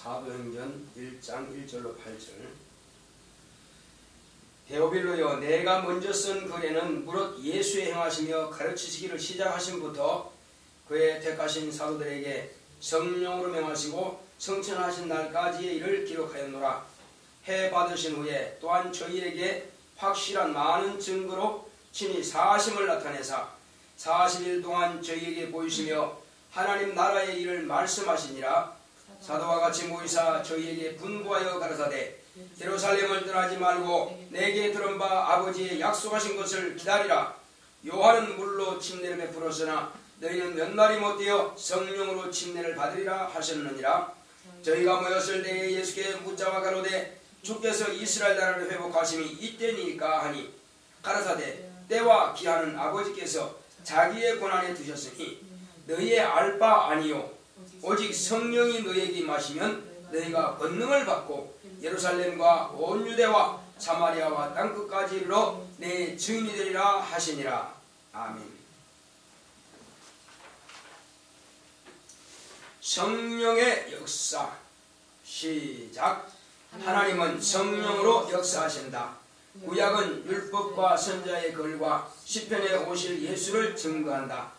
사도행전 1장 1절로 8절. 데오빌로여, 내가 먼저 쓴 글에는 무릇 예수의 행하시며 가르치시기를 시작하신부터 그의 택하신 사도들에게 성령으로 명하시고 성천하신 날까지의 일을 기록하였노라. 해 받으신 후에 또한 저희에게 확실한 많은 증거로 친히 사심을 나타내사 40일 동안 저희에게 보이시며 하나님 나라의 일을 말씀하시니라. 사도와 같이 모이사 저희에게 분부하여 가라사대 예루살렘을 떠나지 말고 내게 들은 바 아버지의 약속하신 것을 기다리라. 요한은 물로 침례를 베풀었으나 너희는 몇 날이 못되어 성령으로 침례를 받으리라 하셨느니라. 저희가 모였을 때에 예수께 묻자와 가로되 주께서 이스라엘 나라를 회복하심이 이때니까 하니 가라사대 때와 기한은 아버지께서 자기의 권한에 두셨으니 너희의 알 바 아니요 오직 성령이 너희에게 임하시면 너희가 권능을 받고 예루살렘과 온 유대와 사마리아와 땅끝까지 이르러 내 증인이 되리라 하시니라. 아멘. 성령의 역사. 시작. 하나님은 성령으로 역사하신다. 구약은 율법과 선자의 글과 시편에 오실 예수를 증거한다.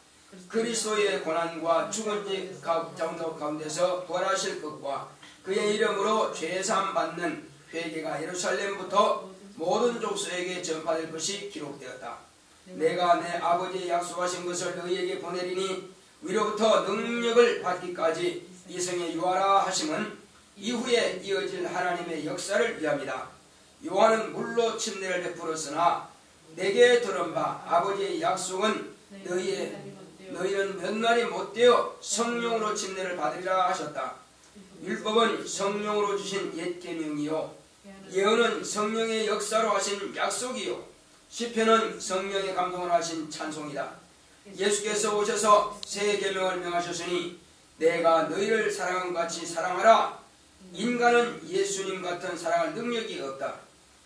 그리스도의 고난과 죽은 지 가운데서 부활하실 것과 그의 이름으로 죄사함 받는 회개가 예루살렘부터 모든 족속에게 전파될 것이 기록되었다. 내가 내 아버지의 약속하신 것을 너희에게 보내리니 위로부터 능력을 받기까지 이성에 유하라 하심은 이후에 이어질 하나님의 역사를 위함이다. 요한은 물로 침례를 베풀었으나 내게 들은 바 아버지의 약속은 너희는 몇 날이 못되어 성령으로 침례를 받으리라 하셨다. 율법은 성령으로 주신 옛 계명이요 예언은 성령의 역사로 하신 약속이요 시편은 성령의 감동을 하신 찬송이다. 예수께서 오셔서 새 계명을 명하셨으니 내가 너희를 사랑한 같이 사랑하라. 인간은 예수님 같은 사랑할 능력이 없다.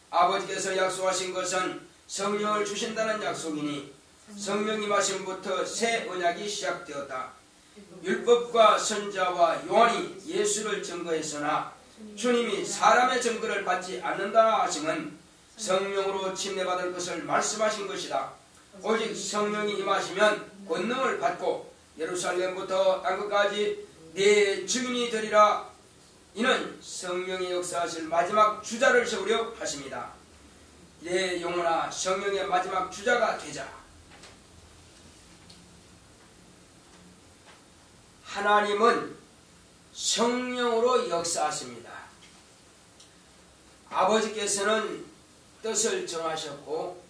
아버지께서 약속하신 것은 성령을 주신다는 약속이니 성령 임하심부터 새 언약이 시작되었다. 율법과 선자와 요한이 예수를 증거했으나 주님이 사람의 증거를 받지 않는다 하심은 성령으로 침례받을 것을 말씀하신 것이다. 오직 성령이 임하시면 권능을 받고 예루살렘부터 땅끝까지 네 증인이 되리라. 이는 성령의 역사하실 마지막 주자를 세우려 하십니다. 내 영혼아, 성령의 마지막 주자가 되자. 하나님은 성령으로 역사하십니다. 아버지께서는 뜻을 정하셨고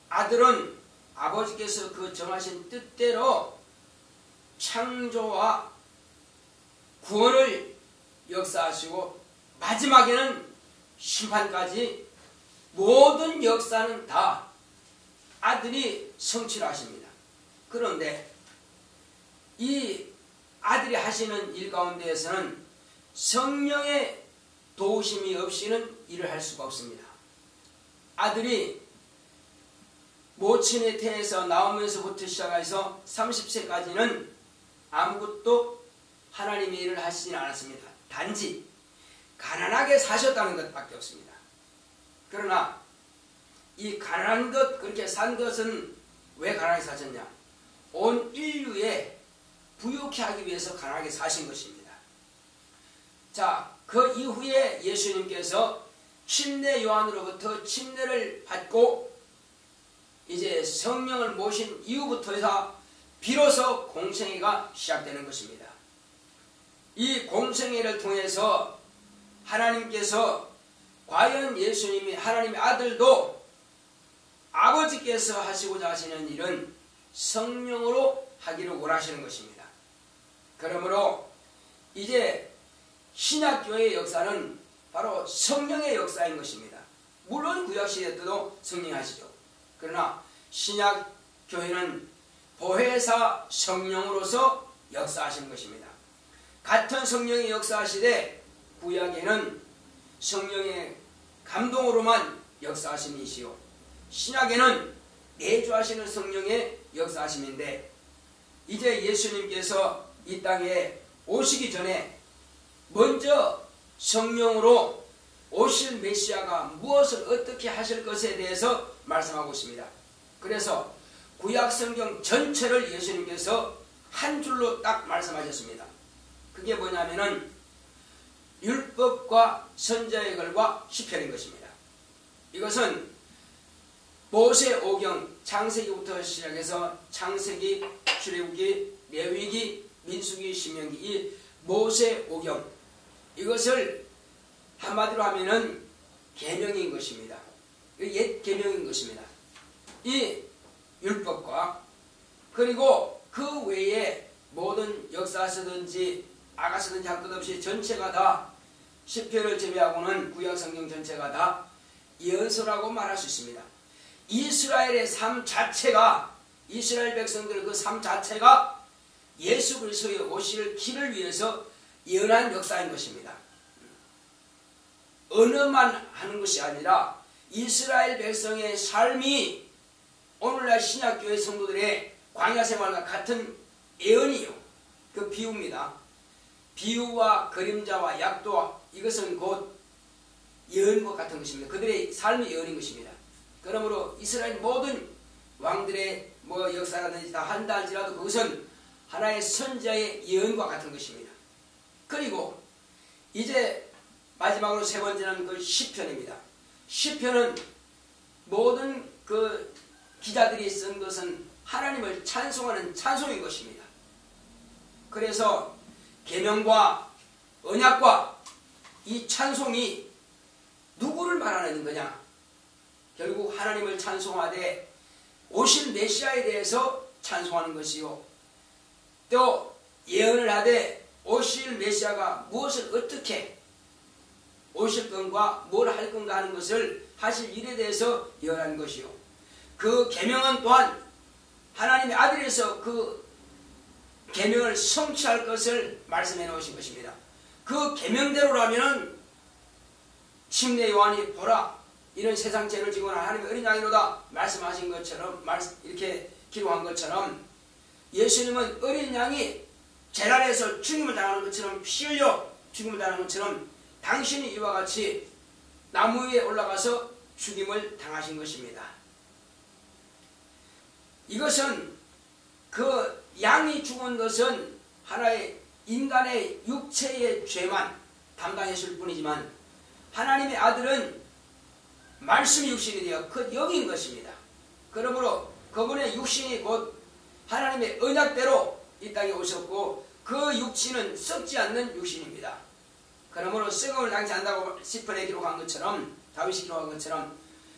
아들은 아버지께서 그 정하신 뜻대로 창조와 구원을 역사하시고 마지막에는 심판까지 모든 역사는 다 아들이 성취를 하십니다. 그런데 이 아들이 하시는 일 가운데에서는 성령의 도우심이 없이는 일을 할 수가 없습니다. 아들이 모친의 태에서 나오면서부터 시작해서 30세까지는 아무것도 하나님의 일을 하시진 않았습니다. 단지 가난하게 사셨다는 것밖에 없습니다. 그러나 이 가난한 것, 그렇게 산 것은 왜 가난하게 사셨냐? 온 인류에 부유케 하기 위해서 가난하게 사신 것입니다. 자, 그 이후에 예수님께서 침례 요한으로부터 침례를 받고 이제 성령을 모신 이후부터 비로소 공생애가 시작되는 것입니다. 이 공생애를 통해서 하나님께서 과연 예수님이 하나님의 아들도 아버지께서 하시고자 하시는 일은 성령으로 하기를 원하시는 것입니다. 그러므로 이제 신약교회의 역사는 바로 성령의 역사인 것입니다. 물론 구약시대 때도 성령이 하시죠. 그러나 신약교회는 보혜사 성령으로서 역사하시는 것입니다. 같은 성령이 역사하시되 구약에는 성령의 감동으로만 역사하심이시요 신약에는 내주하시는 성령의 역사하심인데 이제 예수님께서 이 땅에 오시기 전에 먼저 성령으로 오실 메시아가 무엇을 어떻게 하실 것에 대해서 말씀하고 있습니다. 그래서 구약 성경 전체를 예수님께서 한 줄로 딱 말씀하셨습니다. 그게 뭐냐면은 율법과 선지자의 글과 시편인 것입니다. 이것은 모세오경 창세기부터 시작해서 창세기, 출애굽기, 레위기, 민수기, 신명기 이 모세오경 이것을 한마디로 하면은 계명인 것입니다. 옛 계명인 것입니다. 이 율법과 그리고 그 외에 모든 역사서든지 아가서든지 할 것 없이 전체가 다 시편을 제외하고는 구약성경 전체가 다 예언서라고 말할 수 있습니다. 이스라엘의 삶 자체가 이스라엘 백성들의 그 삶 자체가 예수 그리스도의 오실 길을 위해서 예언한 역사인 것입니다. 언어만 하는 것이 아니라 이스라엘 백성의 삶이 오늘날 신약교회 성도들의 광야 생활과 같은 예언이요. 그 비유입니다. 비유와 그림자와 약도와 이것은 곧 예언과 같은 것입니다. 그들의 삶이 예언인 것입니다. 그러므로 이스라엘 모든 왕들의 역사라든지 다 한다 할지라도 그것은 하나의 선지자의 예언과 같은 것입니다. 그리고 이제 마지막으로 세 번째는 그 시편입니다. 시편은 모든 그 기자들이 쓴 것은 하나님을 찬송하는 찬송인 것입니다. 그래서 계명과 언약과 이 찬송이 누구를 말하는 거냐? 결국 하나님을 찬송하되 오실 메시아에 대해서 찬송하는 것이요. 또 예언을 하되 오실 메시아가 무엇을 어떻게 오실 건가 뭘 할 건가 하는 것을 하실 일에 대해서 예언하는 것이요. 그 계명은 또한 하나님의 아들에서 그 계명을 성취할 것을 말씀해 놓으신 것입니다. 그 계명대로라면 침례 요한이 보라 이런 세상 죄를 지고 하나님의 어린 양이로다 말씀하신 것처럼 이렇게 기록한 것처럼 예수님은 어린 양이 제랄에서 죽임을 당하는 것처럼 피 흘려 죽임을 당하는 것처럼 당신이 이와 같이 나무 위에 올라가서 죽임을 당하신 것입니다. 이것은 그 양이 죽은 것은 하나의 인간의 육체의 죄만 담당했을 뿐이지만 하나님의 아들은 말씀이 육신이 되어 그 영인 것입니다. 그러므로 그분의 육신이 곧 하나님의 언약대로 이 땅에 오셨고 그 육신은 썩지 않는 육신입니다. 그러므로 썩음을 당치 않는다고 시편에 기록한 것처럼 다윗이 기록한 것처럼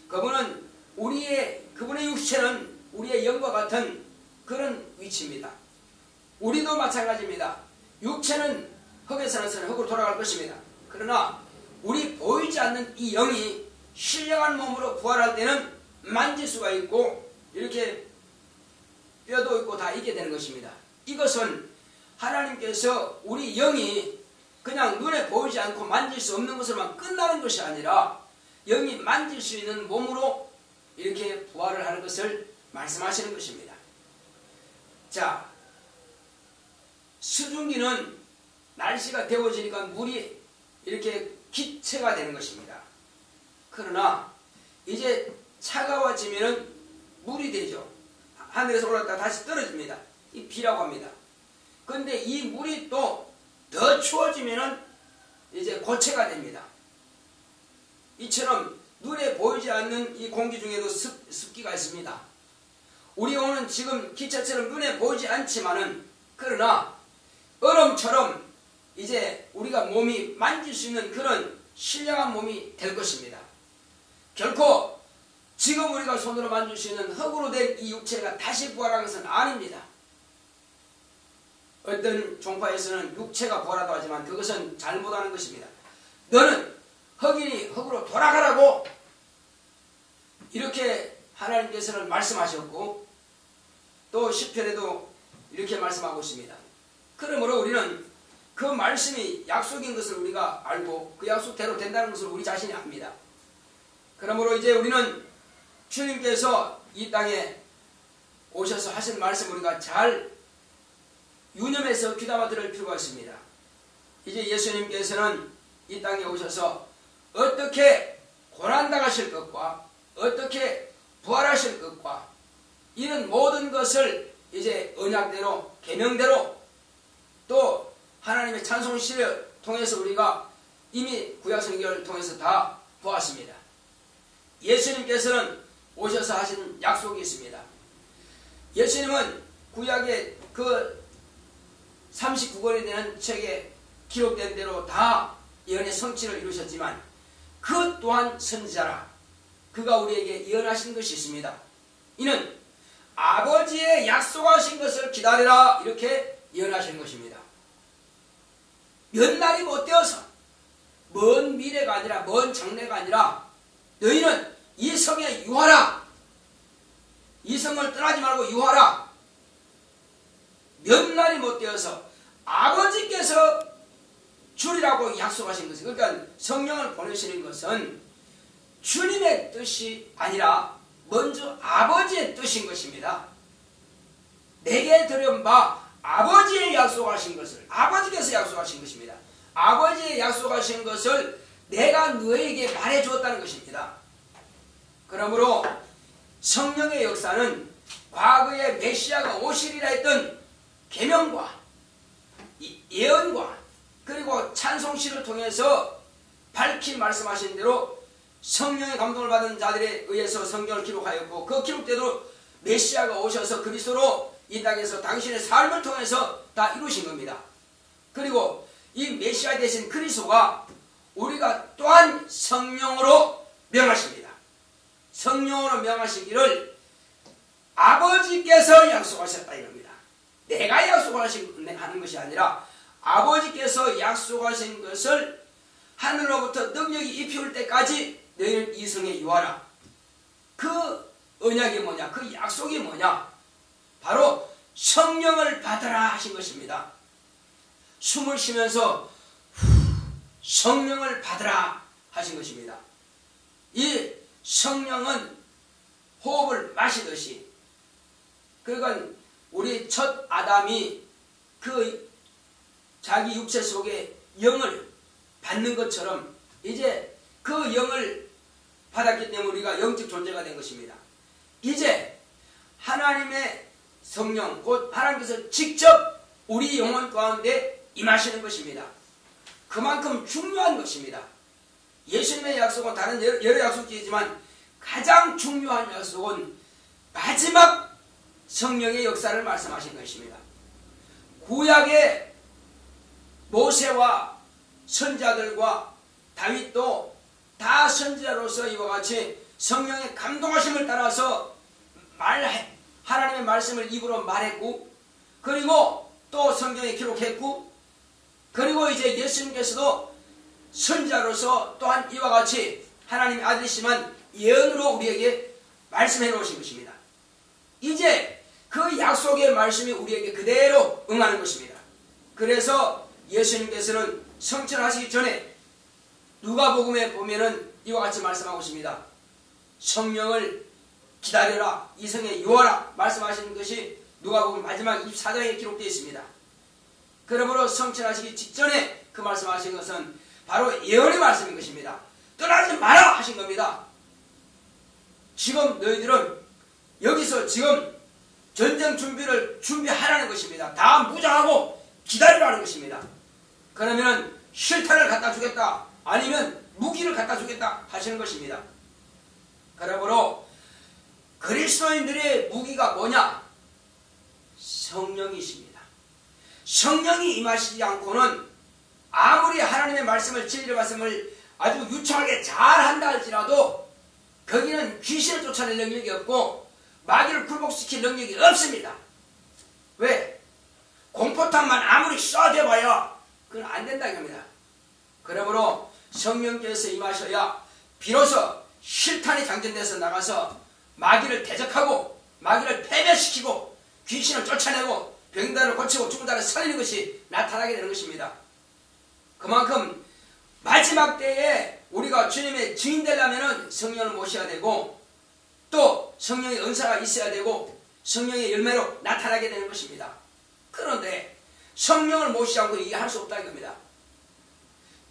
그분의 육체는 우리의 영과 같은 그런 위치입니다. 우리도 마찬가지입니다. 육체는 흙에서 나서는 흙으로 돌아갈 것입니다. 그러나 우리 보이지 않는 이 영이 신령한 몸으로 부활할 때는 만질 수가 있고 이렇게 뼈도 있고 다 있게 되는 것입니다. 이것은 하나님께서 우리 영이 그냥 눈에 보이지 않고 만질 수 없는 것으로만 끝나는 것이 아니라 영이 만질 수 있는 몸으로 이렇게 부활을 하는 것을 말씀하시는 것입니다. 자, 수증기는 날씨가 더워지니까 물이 이렇게 기체가 되는 것입니다. 그러나 이제 차가워지면 물이 되죠. 하늘에서 올랐다가 다시 떨어집니다. 이 비라고 합니다. 그런데 이 물이 또 더 추워지면 이제 고체가 됩니다. 이처럼 눈에 보이지 않는 이 공기 중에도 습기가 있습니다. 우리 오는 지금 기차처럼 눈에 보이지 않지만은 그러나 얼음처럼 이제 우리가 몸이 만질 수 있는 그런 신령한 몸이 될 것입니다. 결코 지금 우리가 손으로 만질 수 있는 흙으로 된 이 육체가 다시 부활한 것은 아닙니다. 어떤 종파에서는 육체가 부활하다고 하지만 그것은 잘못하는 것입니다. 너는 흙이니 흙으로 돌아가라고 이렇게 하나님께서는 말씀하셨고 또 시편에도 이렇게 말씀하고 있습니다. 그러므로 우리는 그 말씀이 약속인 것을 우리가 알고 그 약속대로 된다는 것을 우리 자신이 압니다. 그러므로 이제 우리는 주님께서 이 땅에 오셔서 하신 말씀 우리가 잘 유념해서 귀담아 들을 필요가 있습니다. 이제 예수님께서는 이 땅에 오셔서 어떻게 고난당하실 것과 어떻게 부활하실 것과 이런 모든 것을 이제 언약대로 계명대로 또 하나님의 찬송시를 통해서 우리가 이미 구약성경을 통해서 다 보았습니다. 예수님께서는 오셔서 하신 약속이 있습니다. 예수님은 구약의 그 39권이 되는 책에 기록된 대로 다 예언의 성취를 이루셨지만 그 또한 선지자라 그가 우리에게 예언하신 것이 있습니다. 이는 아버지의 약속하신 것을 기다리라 이렇게 예언하신 것입니다. 몇 날이 못 되어서 먼 미래가 아니라 먼 장래가 아니라 너희는 이 성에 유하라. 이 성을 떠나지 말고 유하라. 몇 날이 못 되어서 아버지께서 주리라고 약속하신 것은 그러니까 성령을 보내시는 것은 주님의 뜻이 아니라 먼저 아버지의 뜻인 것입니다. 내게 들은 바 아버지의 약속하신 것을 아버지께서 약속하신 것입니다. 아버지의 약속하신 것을 내가 너에게 말해주었다는 것입니다. 그러므로 성령의 역사는 과거에 메시아가 오시리라 했던 계명과 예언과 그리고 찬송시를 통해서 밝히 말씀하신 대로 성령의 감동을 받은 자들에 의해서 성경을 기록하였고 그 기록대로 메시아가 오셔서 그리스도로 이 땅에서 당신의 삶을 통해서 다 이루신 겁니다. 그리고 이 메시아 대신 그리스도가 우리가 또한 성령으로 명하십니다. 성령으로 명하시기를 아버지께서 약속하셨다 이겁니다. 내가 약속하는 것이 아니라 아버지께서 약속하신 것을 하늘로부터 능력이 입혀올 때까지 너희는 이 성에 유하라. 그 언약이 뭐냐? 그 약속이 뭐냐? 바로 성령을 받으라 하신 것입니다. 숨을 쉬면서 성령을 받으라 하신 것입니다. 이 성령은 호흡을 마시듯이 그러니까 우리 첫 아담이 그 자기 육체 속에 영을 받는 것처럼 이제 그 영을 받았기 때문에 우리가 영적 존재가 된 것입니다. 이제 하나님의 성령 곧 하나님께서 직접 우리 영혼 가운데 임하시는 것입니다. 그만큼 중요한 것입니다. 예수님의 약속은 다른 여러 약속이 있지만 가장 중요한 약속은 마지막 성령의 역사를 말씀하신 것입니다. 구약의 모세와 선지자들과 다윗도 다 선지자로서 이와 같이 성령의 감동하심을 따라서 하나님의 말씀을 입으로 말했고 그리고 또 성경에 기록했고 그리고 이제 예수님께서도 선지자로서 또한 이와 같이 하나님의 아들이시만 예언으로 우리에게 말씀해 놓으신 것입니다. 이제 그 약속의 말씀이 우리에게 그대로 응하는 것입니다. 그래서 예수님께서는 성천하시기 전에 누가복음에 보면은 이와 같이 말씀하고 있습니다. 성령을 기다려라 이 성에 유하라 말씀하시는 것이 누가복음 마지막 24장에 기록되어 있습니다. 그러므로 성천하시기 직전에 그 말씀하신 것은 바로 예언의 말씀인 것입니다. 떠나지 마라 하신 겁니다. 지금 너희들은 여기서 지금 전쟁 준비를 준비하라는 것입니다. 다 무장하고 기다리라는 것입니다. 그러면 실탄을 갖다 주겠다 아니면 무기를 갖다 주겠다 하시는 것입니다. 그러므로 그리스도인들의 무기가 뭐냐? 성령이십니다. 성령이 임하시지 않고는 아무리 하나님의 말씀을 진리의 말씀을 아주 유창하게 잘한다 할지라도 거기는 귀신을 쫓아낼 능력이 없고 마귀를 굴복시킬 능력이 없습니다. 왜? 공포탄만 아무리 쏴대봐야 그건 안 된다 이겁니다. 그러므로 성령께서 임하셔야 비로소 실탄이 장전돼서 나가서 마귀를 대적하고 마귀를 패배시키고 귀신을 쫓아내고 병자를 고치고 죽은 자를 살리는 것이 나타나게 되는 것입니다. 그만큼 마지막 때에 우리가 주님의 증인 되려면 성령을 모셔야 되고 또 성령의 은사가 있어야 되고 성령의 열매로 나타나게 되는 것입니다. 그런데 성령을 모시지 않고 이게 할 수 없다 이겁니다.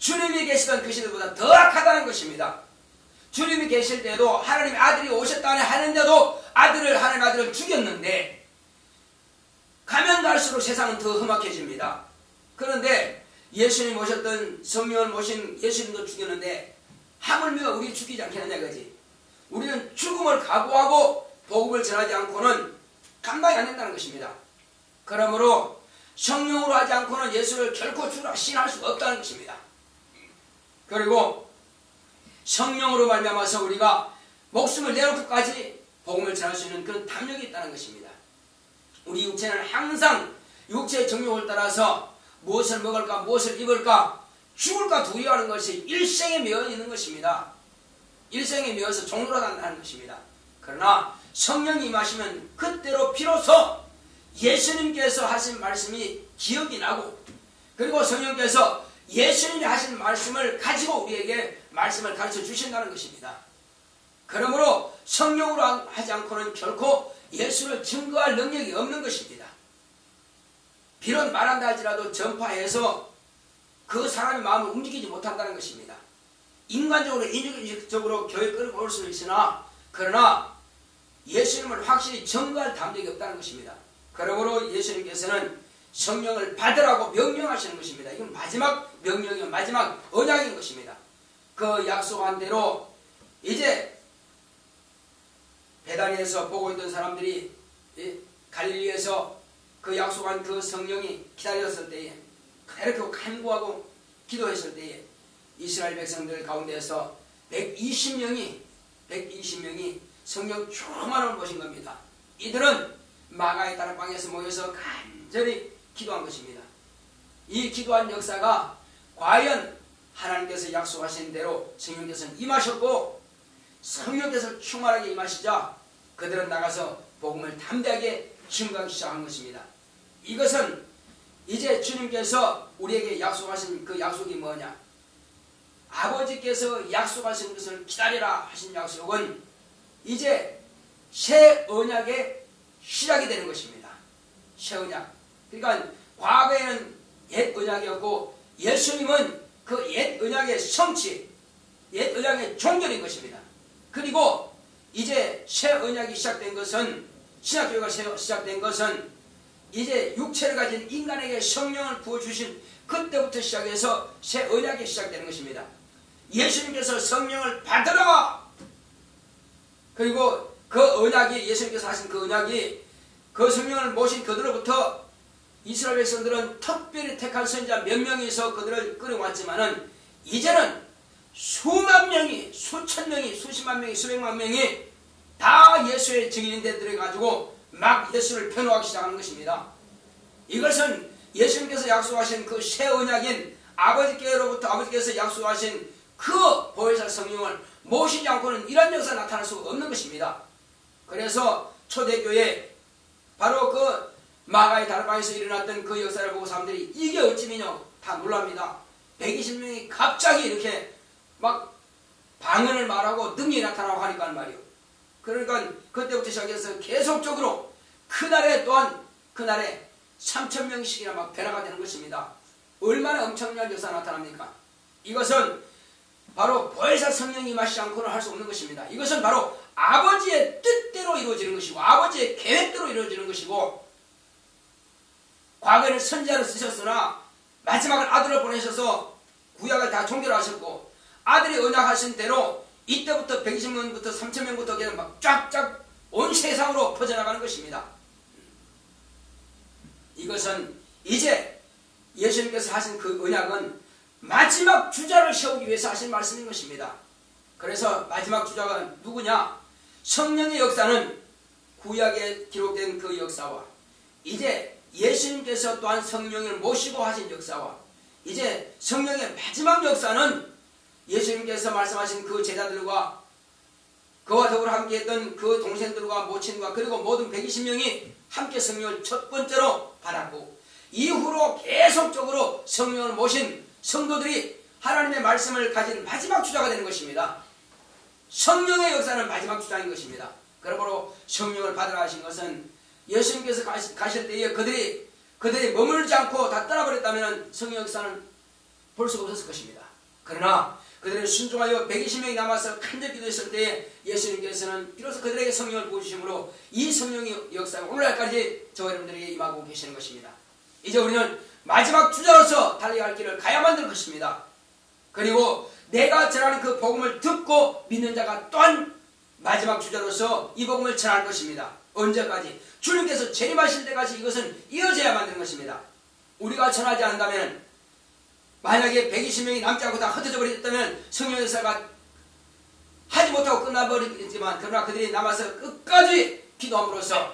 주님이 계시던 그 시대보다 더 악하다는 것입니다. 주님이 계실 때도 하나님의 아들이 오셨다는 하는데도 하나님의 아들을 죽였는데 가면 갈수록 세상은 더 험악해집니다. 그런데 예수님 모셨던 성령을 모신 예수님도 죽였는데 하물며 우리 죽이지 않겠느냐 이거지. 우리는 죽음을 각오하고 복음을 전하지 않고는 감당이 안 된다는 것입니다. 그러므로 성령으로 하지 않고는 예수를 결코 주라 신할 수가 없다는 것입니다. 그리고 성령으로 말미암아서 우리가 목숨을 내놓고까지 복음을 전할 수 있는 그런 담력이 있다는 것입니다. 우리 육체는 항상 육체의 정욕을 따라서 무엇을 먹을까 무엇을 입을까 죽을까 두려워하는 것이 일생에 매여 있는 것입니다. 일생에 매여서 종로로 간다는 것입니다. 그러나 성령이 임하시면 그때로 비로소 예수님께서 하신 말씀이 기억이 나고 그리고 성령께서 예수님이 하신 말씀을 가지고 우리에게 말씀을 가르쳐 주신다는 것입니다. 그러므로 성령으로 하지 않고는 결코 예수를 증거할 능력이 없는 것입니다. 비록 말한다 할지라도 전파해서 그 사람의 마음을 움직이지 못한다는 것입니다. 인간적으로 인격적으로 교회 끌고 올 수는 있으나 그러나 예수님을 확실히 증거할 담력이 없다는 것입니다. 그러므로 예수님께서는 성령을 받으라고 명령하시는 것입니다. 이건 마지막 명령이요 마지막 언약인 것입니다. 그 약속한 대로 이제 베다니에서 보고 있던 사람들이 갈릴리에서 그 약속한 그 성령이 기다렸을 때에 그렇게 간구하고 기도했을 때에 이스라엘 백성들 가운데서 120명이 성령 충만함을 보신 겁니다. 이들은 마가의 다락방에서 모여서 간절히 기도한 것입니다. 이 기도한 역사가 과연 하나님께서 약속하신 대로 성령께서는 임하셨고 성령께서 충만하게 임하시자 그들은 나가서 복음을 담대하게 증거하기 시작한 것입니다. 이것은 이제 주님께서 우리에게 약속하신 그 약속이 뭐냐? 아버지께서 약속하신 것을 기다리라 하신 약속은 이제 새 언약의 시작이 되는 것입니다. 새 언약. 그러니까 과거에는 옛 언약이었고 예수님은 그 옛 언약의 성취, 옛 언약의 종결인 것입니다. 그리고 이제 새 언약이 시작된 것은 신약교회가 시작된 것은 이제 육체를 가진 인간에게 성령을 부어주신 그때부터 시작해서 새 언약이 시작되는 것입니다. 예수님께서 성령을 받으라! 그리고 그 언약이 예수님께서 하신 그 언약이 그 성령을 모신 그들로부터 이스라엘 백성들은 특별히 택한 선지자 몇 명이 있어 그들을 끌어왔지만은 이제는 수만 명이 수천 명이 수십만 명이 수백만 명이 다 예수의 증인인데 들어가지고 막 예수를 변호하기 시작하는 것입니다. 이것은 예수님께서 약속하신 그 새 언약인 아버지께서 약속하신 그 보혜사 성령을 모시지 않고는 이런 역사가 나타날 수가 없는 것입니다. 그래서 초대교회 바로 그 마가의 다락방에서 일어났던 그 역사를 보고 사람들이 이게 어찌미냐 다 놀랍니다. 120명이 갑자기 이렇게 막 방언을 말하고 능력이 나타나고 하니까 말이요. 그러니까 그때부터 시작해서 계속적으로 그날에 3,000명씩이나 막 변화가 되는 것입니다. 얼마나 엄청난 역사가 나타납니까? 이것은 바로 보혜사 성령이 임하시지 않고는 할 수 없는 것입니다. 이것은 바로 아버지의 뜻대로 이루어지는 것이고 아버지의 계획대로 이루어지는 것이고 과거에는 선지자를 쓰셨으나 마지막은 아들을 보내셔서 구약을 다 종결하셨고 아들이 언약하신 대로 이때부터 120명부터 3,000명부터 그냥 막 쫙쫙 온 세상으로 퍼져나가는 것입니다. 이것은 이제 예수님께서 하신 그 언약은 마지막 주자를 세우기 위해서 하신 말씀인 것입니다. 그래서 마지막 주자가 누구냐? 성령의 역사는 구약에 기록된 그 역사와 이제 예수님께서 또한 성령을 모시고 하신 역사와 이제 성령의 마지막 역사는 예수님께서 말씀하신 그 제자들과 그와 더불어 함께했던 그 동생들과 모친과 그리고 모든 120명이 함께 성령을 첫 번째로 받았고 이후로 계속적으로 성령을 모신 성도들이 하나님의 말씀을 가진 마지막 주자가 되는 것입니다. 성령의 역사는 마지막 주자인 것입니다. 그러므로 성령을 받으라 하신 것은 예수님께서 가실 때에 그들이 머물지 않고 다 떠나버렸다면 성령 역사는 볼 수가 없었을 것입니다. 그러나 그들이 순종하여 120명이 남아서 간절히 기도했을 때에 예수님께서는 비로소 그들에게 성령을 부으심으로 이 성령의 역사가 오늘날까지 저 여러분들에게 임하고 계시는 것입니다. 이제 우리는 마지막 주자로서 달려갈 길을 가야만 될 것입니다. 그리고 내가 전하는 그 복음을 듣고 믿는 자가 또한 마지막 주자로서 이 복음을 전할 것입니다. 언제까지? 주님께서 재림하실 때까지 이것은 이어져야만 되는 것입니다. 우리가 전하지 않는다면, 만약에 120명이 남지 않고 다 흩어져 버렸다면 성령의 역사가 하지 못하고 끝나버리겠지만, 그러나 그들이 남아서 끝까지 기도함으로써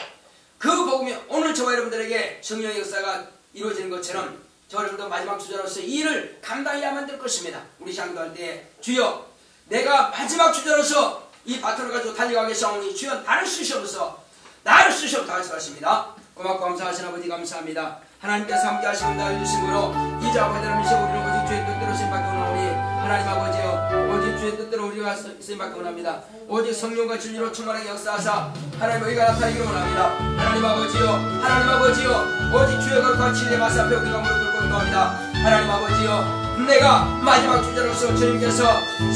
그 복음이 오늘 저와 여러분들에게 성령의 역사가 이루어지는 것처럼 저와 여러분도 마지막 주자로서 이 일을 감당해야만 될 것입니다. 우리 시간도할 때 주여, 내가 마지막 주자로서 이 바톤을 가지고 달려가겠사오니 주여 나를 쓰시옵소서, 나를 쓰시옵소서 하셨습니다. 고맙고 감사하신 아버지 감사합니다. 하나님께서 함께 하시고 인도해주심으로 이자와 배달하는 시에 우리는 오직 주의 뜻대로 쓰임받게 원하오니, 하나님 아버지여, 오직 주의 뜻대로 우리가 쓰임받게 원합니다. 오직 성령과 진리로 충만하게 역사하사 하나님 의가 나타나기를 원합니다. 하나님 아버지여, 하나님 아버지여, 오직 주의 것과 진리의 말씀 앞에 우리가 무릎 꿇고 기도합니다. 하나님 아버지여, 내가 마지막 주자로서 주님께서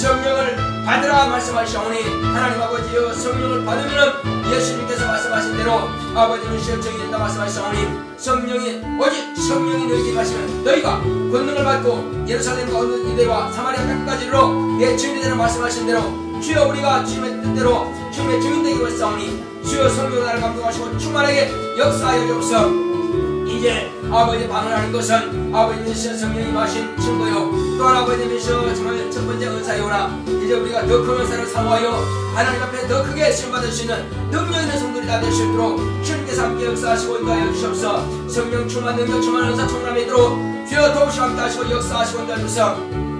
성령을 받으라 말씀하시오니, 하나님 아버지여, 성령을 받으면은 예수님께서 말씀하신 대로 아버지는 시험정이 된다 말씀하시오니, 성령이 오직 성령이 너희에게 가시면 너희가 권능을 받고 예루살렘과 온 유대와 사마리아 끝까지로 내 주인이 되는 말씀하신 대로 주여 우리가 주님의 뜻대로 주님의 주인 되기로 했사오니, 주여 성령으로 나를 감동하시고 충만하게 역사하여 주옵소서. 이제 아버지 방언하는 것은 아버지께서 성령이 마신 증거요, 또한 아버지께서 정말 첫 번째 은사요나, 이제 우리가 더 큰 은사를 사모하여 하나님 앞에 더 크게 시험받을 수 있는 능력 있는 성도들이 다 될 수 있도록 주님께서 함께 역사하시고 인도하여 주시옵소서. 성령 충만 능력 충만 은사 충만함이 있도록 주여 도우시고 함께 하시고 역사하시고 인도하여 주시옵소서.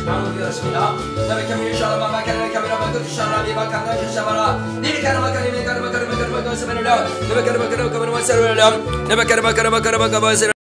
방언이 되었습니다. 나의 camino shalom makan camino makan shalom makan shalom ni kana makan ni kana makan makan makan sebenarnya never kana makan makan makan